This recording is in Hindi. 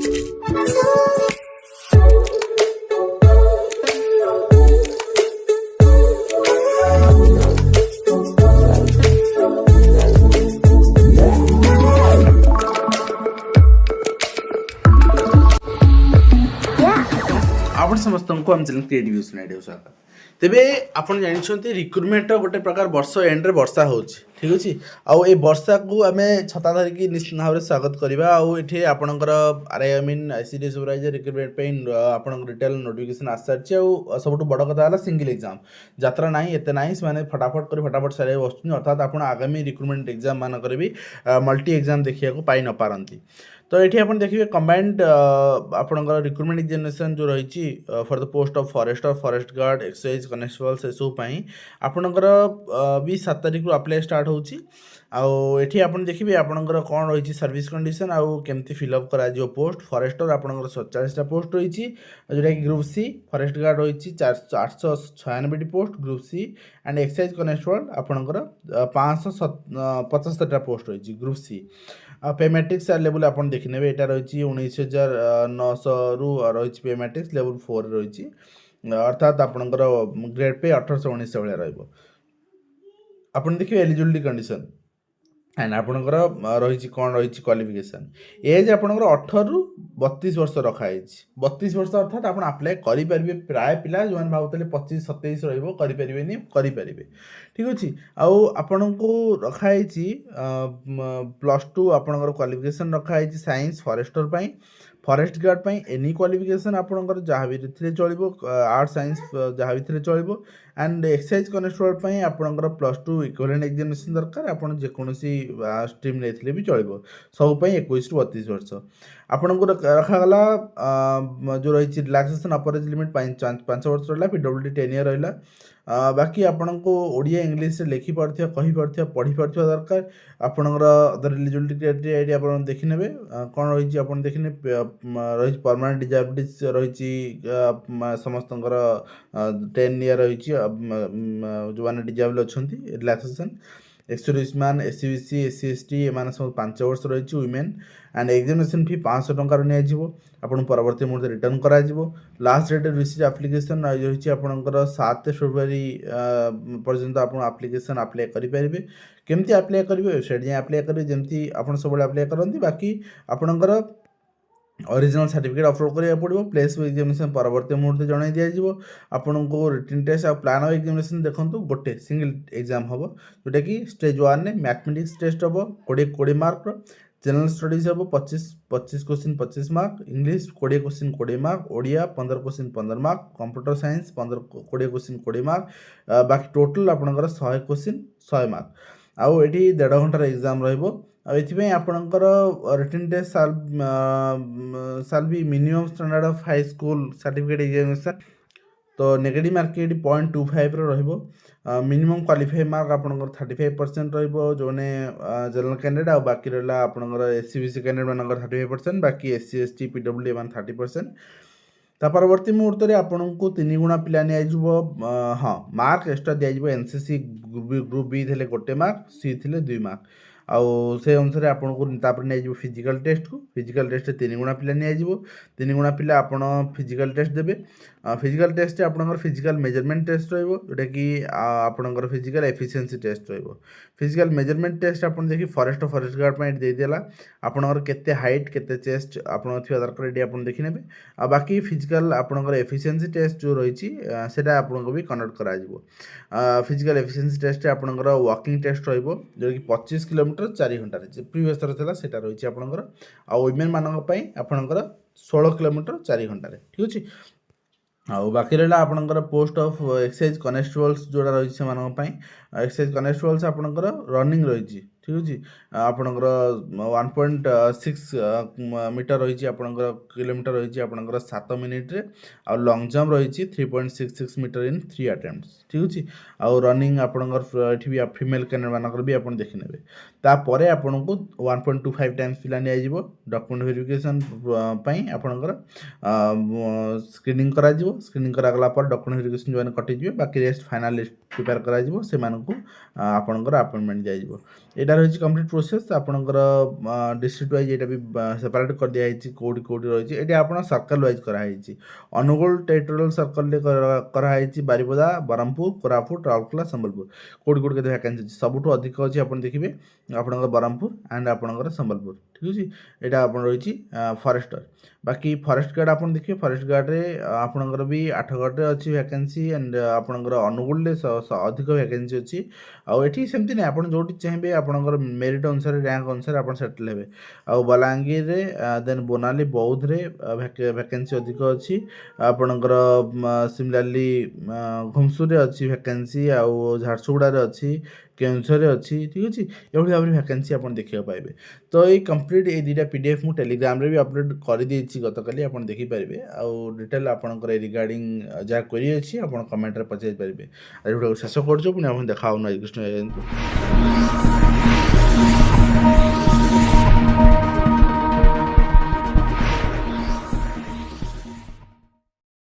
आपण समस्त को आम चैनल क्रिएटिव यूनिट स्वागत तेबे आपण जानते रिक्रुटमेंट गोटे प्रकार वर्ष एंड रे वर्षा हो ठीक अच्छे आउ ए वर्षा को आम छता धरिकी निश्चित भाव में स्वागत करवा आउे आपणकर I mean ICD supervisor recruitment आप रिटेल नोटिफिकेशन आस सारी सब बड़ कथा है सिंगल एग्जाम यात्रा ना एत ना से फटाफट कर फटाफट सारे बस अर्थात आप आगामी रिक्रुटमेंट एग्जाम मानक भी मल्टी एग्जाम देखा पाई न पारती तो ये आप देखिए कंबाइंड आपंकर रिक्रुटमेंट एग्जामिनेशन जो रही for the post of forester forest guard excise constable से सब आपणकर भी 7 तारीख रु अप्लाई स्टार्ट होची आठी आप देखिए आपंकर कौन रही सर्विस कंडीशन आउ केमती फिलअप करा पोस्ट फॉरेस्टर आपंकर 47टा पोस्ट रही जोटा कि ग्रुप सी फॉरेस्ट गार्ड रही 896 post group C and excise constable आपंकर 575टा पोस्ट रही ग्रुप सी पे मैट्रिक्स लेवल आप देखने यहाँ रही 19,900 रु रही पे मैट्रिक्स लेवल 4 रही अर्थात आपंकर ग्रेड पे 1819 भाया रही देखिए एलिजिबिलिटी कंडीशन एंड आपंकर रही कौन रही क्वालिफिकेशन एज आपंकर 18 रु 32 वर्ष रखाई 32 वर्ष अर्थात आप अप्लाई करेंगे प्राय पिला जो मैंने भावुले 25-27 रही करेंगे ठीक अच्छे आपण को रखाई +2 आपंकर क्वालिफिकेशन रखाई साइंस फॉरेस्टर फॉरेस्ट गार्ड पाई एनी क्वालिफिकेशन आपंकर जहाँ भी चलो आर्ट साइंस जहाँ भी चलो एंड एक्साइज कनेस्टेबल आपंकर +2 इक्विवेलेंट एग्जामिनेशन दरकार आप जेकोसी स्ट्रीम लेते भी चलो सब 21 रु 32 वर्ष आपन को रखागला जो रही रिलैक्सेशन अपर एज लिमिट 5 वर्ष रहा पीडब्ल्यूडी 10 ईयर रहा बाकी आपन को ओडिया इंग्लिश लिखि पारथिया कहि पारथिया पढ़ी पारथिया दरकार आपनकर अदर एलिजिबिलिटी क्राइटेरिया आप देखने कौन रही आप देखने रही परमानेंट डिजाबिलिटी रही समस्तଙ୍କର 10 ईयर रही जो मैंने डिजाबल अच्छा relaxation ex serviceman SC BC SC ST M सब 5 वर्ष रही वुमेन एंड एग्जामिनेशन फी 500 टंकार आपन परवर्ती मुहूर्त रिटर्न करा लास्ट डेट रिसीव एप्लिकेशन रही आपंकर 7 फेब्रुआरी पर्यंत आप एप्लिकेशन अप्लाई करेंगे केमती अप्लाई करेंगे वेबसाइट जाए अप्लाई करेंगे जमी आप सब अप्लाई करती बाकी आपंकर ओरिजिनल सर्टिफिकेट अपलोड करा पड़ो प्लेस एग्जामिनेशन परवर्ती मुहूर्त जन दिज्व आपन को रिटन टेस्ट और प्लान ऑफ एग्जामिनेशन देखो गोटे सिंगल एग्जाम हम जोटा कि स्टेज 1 में मैथमेटिक्स टेस्ट हम 20 मार्क जनरल स्टडीज हम 25 question 25 mark English 20 question 20 mark Odia 15 question 15 mark computer science 20 question 20 mark बाकी टोटल आपंकर 100 क्वेश्चन 100 मार्क आउ ये 1.5 घंटार एग्जाम रही आपणकर रिटन टेस्ट साल B minimum standard of high school certificate examination तो नेगेटिव मार्क 0.25 रहिबो मिनिमम क्वालिफाई मार्क आपंकर 35% रहिबो जोने जनरल कैंडिडेट आ बाकी रहा आपंकर एससीबीसी कैंडिडेट मानकर 35% बाकी एससी एसटी पीडब्ल्यूडी मान 30% ता परवर्ती मुहूर्त में आपन को 3 गुणा पिला हाँ मार्क एक्सट्रा दिज्व एनसीसी ग्रुप बी थे 1 मार्क सी थे 2 मार्क आउ से अनुसार आपन को नहीं फिजिकल टेस्ट को फिजिकल टेस्ट 3 गुणा पिला नहीं 3 गुणा पिला आपन फिजिकल टेस्ट देवे फिजिकल टेस्ट आपनकर फिजिकल मेजरमेंट टेस्ट जोटा कि आपनकर physical efficiency test physical measurement test आप देखिए फॉरेस्ट गार्ड पर देदेला आपनकर केते हाइट केते चेस्ट आपन थिया दरकार ये आप देखि नेबे आ बाकी फिजिकल आपनकर एफिशिएंसी टेस्ट जो रही सेटा आपनको भी कंडक्ट करा फिजिकल एफिशिएंसी टेस्ट आपनकर वॉकिंग टेस्ट रहिबो जो कि 25 किलोमीटर 4 घंटा प्रीवियस थर था सेटा रही आपनकर आ वुमेन मानक पई आपनकर 16 किलोमीटर 4 घंटा ठीक अच्छे आउ बाकी रहा आपंकर पोस्ट ऑफ एक्साइज कनेस्टेबल्स जोड़ा रही से एक्साइज कनेस्टेबल्स आपंकर रनिंग रही ठीक अच्छे आपंकर 1.6 मीटर रही आपंकर किलोमीटर रही आपंकर 7 मिनिट रे आ लॉन्ग जंप रही 3.66 मीटर इन 3 अटेम्प्ट्स ठीक अच्छे आउ रनिंग आपंकर भी फीमेल कैंडिडेट मानकर भी आप देखने तापर आपको 1.25 टाइम्स पिला नियाजिबो डॉक्यूमेंट वेरिफिकेशन पई आपनकर स्क्रीनिंग करा जिवो स्क्रीनिंग करागला पर डॉक्यूमेंट वेरिफिकेशन जो कटि जिवे बाकी रेस्ट फाइनल लिस्ट प्रिपेयर करा जिवो से मानकु आपनकर अपॉइंटमेंट जाय जिवो एटा रहिछि कंप्लीट प्रोसेस आपनकर डिस्ट्रिक्ट वाइज एटा भी सेपरेट कर दिया हिछि कोडी कोडी रहिछि एटा आपन सर्कल वाइज करा हिछि अनुगुल टेरिटोरियल सर्कल ले करा हिछि बारिपदा बरहमपुर कोरापुट राउरकेला संबलपुर कोडी कोडी के वैकेंसी सबुठु अधिक अछि आपन देखिबे आपनकर बरहमपुर एंड आपनकर संबलपुर ठीक अछि एटा आपन रहिछि फॉरेस्टर बाकी फॉरेस्ट गार्ड आपन देखिए फॉरेस्ट गार्ड रे आपनकर भी 8 अच्छी वैकेंसी एंड आपनकर अनुगुल ले अधिक वैकेंसी अच्छी आउ एठी सेमती नै आपन जोटी चाहेबे आपनकर मेरिट अनुसार रैंक अनुसार आपन सेटल हेबे आउ बलांगीर रे देन बोनाली बौद्ध रे वैकेंसी अधिक अच्छी आपनकर सिमिलरली घुमसुर रे अच्छी वैकेंसी आउ झारसुगुड़ा रे अच्छी केउंझर रे अच्छी ठीक अछि एभली भाबरे वैकेंसी आपन देखियो पाइबे तो ए कंप्लीट ए दुटा पीडीएफ मु टेलीग्राम रे भी अपलोड कर देछि गतकाली आपन देखि पारिबे आउ डिटेल आपनकर रिगार्डिंग जा क्वेरी अछि आपन कमेंट रे पचाइ पारिबे आ वीडियो शेष करजो पुनी आपन देखाउ नै कृष्ण।